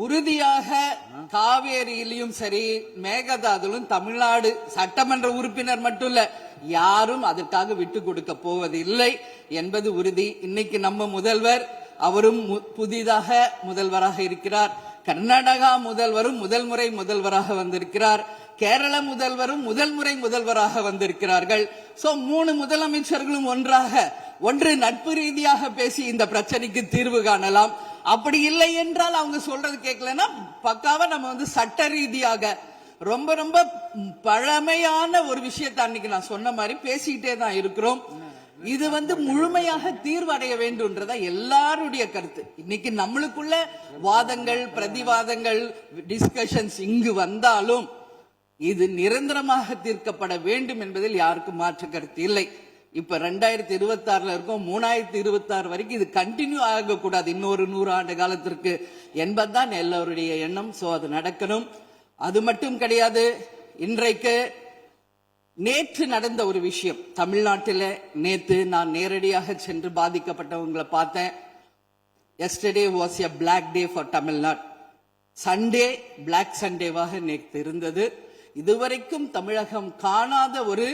உறுதியாக காவேரியிலும் சரி மேகதாதுலும் தமிழ்நாடு சட்டமன்ற உறுப்பினர் மட்டும் இல்ல, யாரும் அதற்காக விட்டு கொடுக்க போவதில்லை என்பது உறுதி. இன்னைக்கு நம்ம முதல்வர் அவரும் புதிதாக முதல்வராக இருக்கிறார். கர்நாடகா முதல்வரும் முதல் முறை முதல்வராக வந்திருக்கிறார். கேரள முதல்வரும் முதல் முறை முதல்வராக வந்திருக்கிறார்கள். சோ 3 முதலமைச்சர்களும் ஒன்று நட்பு ரீதியாக பேசி இந்த பிரச்சனைக்கு தீர்வு காணலாம். அப்படி இல்லை என்றால் அவங்க சொல்றது கேட்கலன்னா பக்காவா நம்ம சட்ட ரீதியாக ரொம்ப ரொம்ப பழமையான ஒரு விஷயத்தை அன்னைக்கு நான் சொன்ன மாதிரி பேசிக்கிட்டே தான் இருக்கிறோம். இது முழுமையாக தீர்வடைய வேண்டும்ன்றதா எல்லாருடைய கருத்து. இன்னைக்கு நம்மளுக்குள்ள வாதங்கள் பிரதிவாதங்கள் டிஸ்கஷன்ஸ் இங்கு வந்தாலும் இது நிரந்தரமாக தீர்க்கப்பட வேண்டும் என்பதில் யாருக்கும் மாற்று கருத்து இல்லை. இப்ப 2026 இருக்கும், 3026 வரைக்கும் இது கண்டினியூ ஆகக்கூடாது, இன்னொரு 100 ஆண்டு காலத்திற்கு என்பதுதான் எல்லோருடைய எண்ணம். சோ அது நடக்கணும். அது மட்டும் கிடையாது, இன்றைக்கு நேற்று நடந்த ஒரு விஷயம் தமிழ்நாட்டில். நேற்று நான் நேரடியாக சென்று பாதிக்கப்பட்டவங்களை பார்த்தேன். yesterday was a black day for Tamil Nadu. Sunday black சண்டேவாக நேற்று இருந்தது. இதுவரைக்கும் தமிழகம் காணாத ஒரு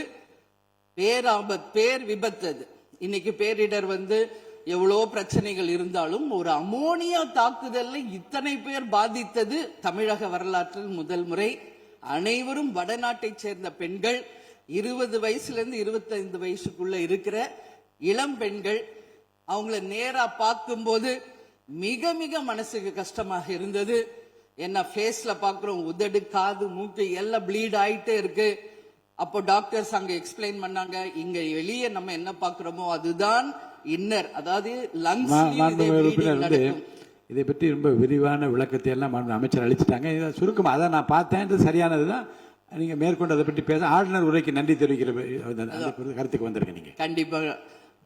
பேர் விபத்து. இன்னைக்கு பேரிடர் எவ்வளோ பிரச்சனைகள் இருந்தாலும் ஒரு அமோனியா தாக்குதல்ல இத்தனை பேர் பாதித்தது தமிழக வரலாற்றில் முதல் முறை. அனைவரும் வடநாட்டை சேர்ந்த பெண்கள், 20 வயசுல இருந்து 25 வயசுக்குள்ள இருக்கிற இளம் பெண்கள். அவங்கள நேரா பார்க்கும்போது மிக மிக மனசுக்கு கஷ்டமாக இருந்தது. என்ன ஃபேஸ்ல பாக்குறோம், உதடு காது மூக்கு எல்லாம் ப்ளீட் ஆயிட்டே இருக்கு. அப்போ டாக்டர்ஸ் அங்க எக்ஸ்பிளைன் பண்ணாங்க, இங்க வெளியே நம்ம என்ன பாக்குறோமோ அதுதான் இன்னர், அதாவது லங்ஸ். இதை பற்றி ரொம்ப விரிவான விளக்கத்தை எல்லாம் அமைச்சர் அளிச்சுட்டாங்க. சுருக்கம் அதை நான் பார்த்தேன், சரியானதுதான். நீங்க மேற்கொண்டு அதை பற்றி பேச ஆளுநர் உரைக்கு நன்றி தெரிவிக்கிற கருத்துக்கு வந்திருக்கீங்க நீங்க. கண்டிப்பாக.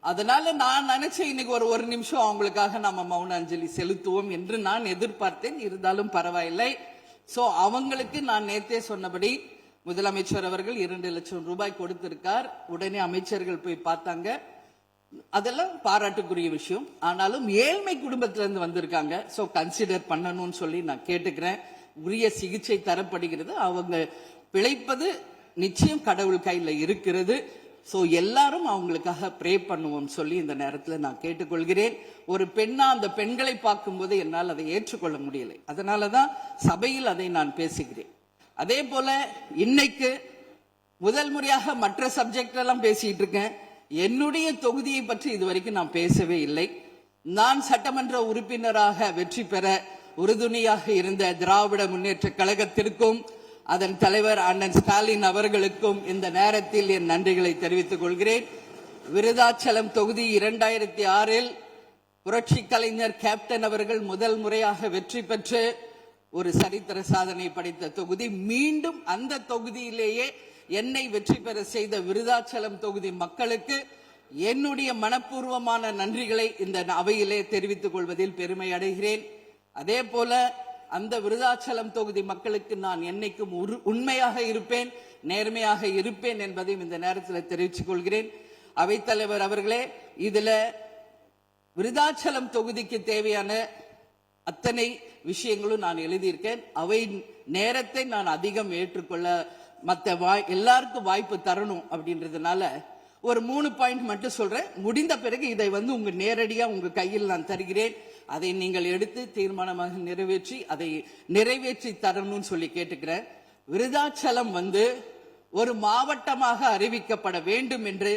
அதனால நான் நினைச்சேன் இன்னைக்கு ஒரு நிமிஷம் அவங்களுக்காக நம்ம மௌன அஞ்சலி செலுத்துவோம் என்று நான் எதிர்பார்த்தேன். இருந்தாலும் பரவாயில்லை. சோ அவங்களுக்கு நான் நேத்தே சொன்னபடி முதலமைச்சர் அவர்கள் 2 லட்சம் ரூபாய் கொடுத்திருக்கார். உடனே அமைச்சர்கள் போய் பார்த்தாங்க. அதெல்லாம் பாராட்டுக்குரிய விஷயம். ஆனாலும் ஏழ்மை குடும்பத்திலிருந்து வந்திருக்காங்க. சோ கன்சிடர் பண்ணணும்னு சொல்லி நான் கேட்டுக்கிறேன். உரிய சிகிச்சை தரப்படுகிறது. அவங்க பிழைப்பது நிச்சயம் கடவுள் கையில இருக்கிறது. சோ எல்லாரும் அவங்களுக்காக ப்ரே பண்ணுவோம் சொல்லி இந்த நேரத்தில் நான் கேட்டுக்கொள்கிறேன். ஒரு பெண்ணா அந்த பெண்களை பார்க்கும்போது என்னால் அதை ஏற்றுக்கொள்ள முடியலை. அதனாலதான் சபையில் அதை நான் பேசுகிறேன். அதே போல இன்னைக்கு முதல் முறையாக மற்ற சப்ஜெக்ட் எல்லாம் பேசிட்டு இருக்கேன். என்னுடைய தொகுதியை பற்றி இதுவரைக்கும் நான் பேசவே இல்லை. நான் சட்டமன்ற உறுப்பினராக வெற்றி பெற உறுதுணையாக இருந்த திராவிட முன்னேற்ற கழகத்திற்கும் அதன் தலைவர் அண்ணன் ஸ்டாலின் அவர்களுக்கும் இந்த நேரத்தில் என் நன்றிகளை தெரிவித்துக் கொள்கிறேன். விருதாச்சலம் தொகுதி 2006 புரட்சி கலைஞர் கேப்டன் அவர்கள் முதல் முறையாக வெற்றி பெற்று ஒரு சரித்திர சாதனை படைத்த தொகுதி. மீண்டும் அந்த தொகுதியிலேயே என்னை வெற்றி பெற செய்த விருதாச்சலம் தொகுதி மக்களுக்கு என்னுடைய மனப்பூர்வமான நன்றிகளை இந்த அவையிலே தெரிவித்துக் கொள்வதில் பெருமை அடைகிறேன். அதே போல அந்த விருதாச்சலம் தொகுதி மக்களுக்கு நான் என்னைக்கும் உண்மையாக இருப்பேன், நேர்மையாக இருப்பேன் என்பதையும் இந்த நேரத்தில் தெரிவித்துக் கொள்கிறேன். அவைத்தலைவர் அவர்களே, இதுல விருதாச்சலம் தொகுதிக்கு தேவையான அத்தனை விஷயங்களும் நான் எழுதியிருக்கேன். அவை நேரத்தை நான் அதிகம் ஏற்றுக்கொள்ள எல்லாருக்கும் வாய்ப்பு தரணும் அப்படின்றதுனால ஒரு 3 பாயிண்ட் மட்டும் சொல்றேன். முடிந்த பிறகு இதை உங்க நேரடியா உங்க கையில் நான் தருகிறேன். அதை நீங்கள் எடுத்து தீர்மானமாக நிறைவேற்றி தரணும்னு சொல்லி கேட்டுக்கிறேன். விருதாச்சலம் ஒரு மாவட்டமாக அறிவிக்கப்பட வேண்டும் என்று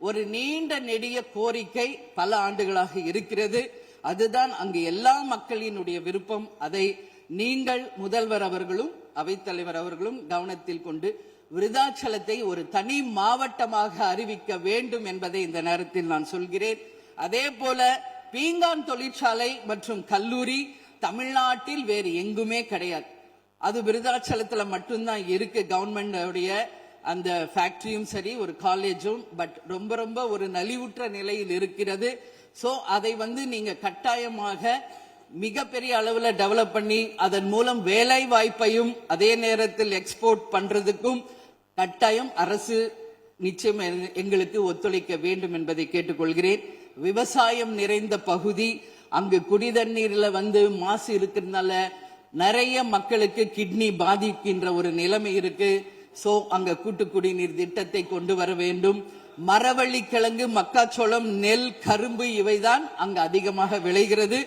ஒரு நீண்ட நெடிய கோரிக்கை பல ஆண்டுகளாக இருக்கிறது. அதுதான் அங்கு எல்லா மக்களினுடைய விருப்பம். அதை நீங்கள் முதல்வர் அவர்களும் அவைத்தலைவர் அவர்களும் கவனத்தில் கொண்டு விருதாச்சலத்தை ஒரு தனி மாவட்டமாக அறிவிக்க வேண்டும் என்பதை இந்த நேரத்தில் நான் சொல்கிறேன். அதே போல பீங்கான் தொழிற்சாலை மற்றும் கல்லூரி தமிழ்நாட்டில் வேறு எங்குமே கிடையாது. அது விருதாச்சலத்துல மட்டும்தான் இருக்கு. கவர்மெண்ட் அந்த ஃபேக்டரியும் சரி ஒரு காலேஜும் பட் ரொம்ப ரொம்ப ஒரு நலிவுற்ற நிலையில் இருக்கிறது. சோ அதை நீங்க கட்டாயமாக மிகப்பெரிய அளவில் டெவலப் பண்ணி அதன் மூலம் வேலை வாய்ப்பையும் அதே நேரத்தில் எக்ஸ்போர்ட் பண்றதுக்கும் கட்டாயம் அரசு நிச்சயம் எங்களுக்கு ஒத்துழைக்க வேண்டும் என்பதை கேட்டுக்கொள்கிறேன். விவசாயம் நிறைந்த பகுதி, அங்கு குடிதண்ணீர்ல மாசு இருக்கிறதுனால நிறைய மக்களுக்கு கிட்னி பாதிக்கின்ற ஒரு நிலைமை இருக்கு. சோ அங்க கூட்டு குடிநீர் திட்டத்தை கொண்டு வர வேண்டும். மரவள்ளிக்கிழங்கு, மக்காச்சோளம், நெல், கரும்பு இவைதான் அங்க அதிகமாக விளைகிறது.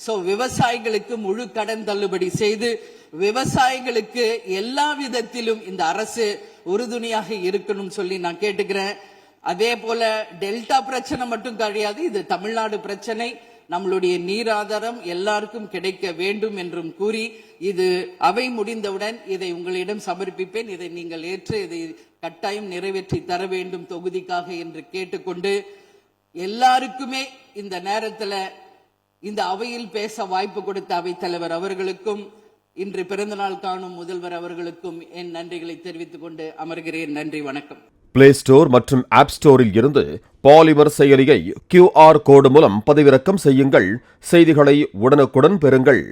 சோ விவசாயிகளுக்கு முழு கடன் தள்ளுபடி செய்து விவசாயிகளுக்கு எல்லா விதத்திலும் இந்த அரசு உறுதுணையாக இருக்கணும் சொல்லி நான் கேட்டுக்கிறேன். அதே போல டெல்டா பிரச்சனை மட்டும் கிடையாது, இது தமிழ்நாடு பிரச்சனை. நம்மளுடைய நீர் ஆதாரம் எல்லாருக்கும் கிடைக்க வேண்டும் என்றும் கூறி, இது அவை முடிந்தவுடன் இதை உங்களிடம் சமர்ப்பிப்பேன். இதை நீங்கள் ஏற்று இதை கட்டாயம் நிறைவேற்றி தர வேண்டும் தொகுதிக்காக என்று கேட்டுக்கொண்டு, எல்லாருக்குமே இந்த நேரத்தில் இந்த அவையில் பேச வாய்ப்பு கொடுத்த அவைத்தலைவர் அவர்களுக்கும் இன்று பிறந்தநாள் காணும் முதல்வர் அவர்களுக்கும் என் நன்றிகளை தெரிவித்துக் கொண்டு அமர்கிறேன். நன்றி, வணக்கம். பிளே ஸ்டோர் மற்றும் ஆப் ஸ்டோரில் இருந்து பாலிமர் செயலியை QR கோடு மூலம் பதிவிறக்கம் செய்யுங்கள். செய்திகளை உடனுக்குடன் பெறுங்கள்.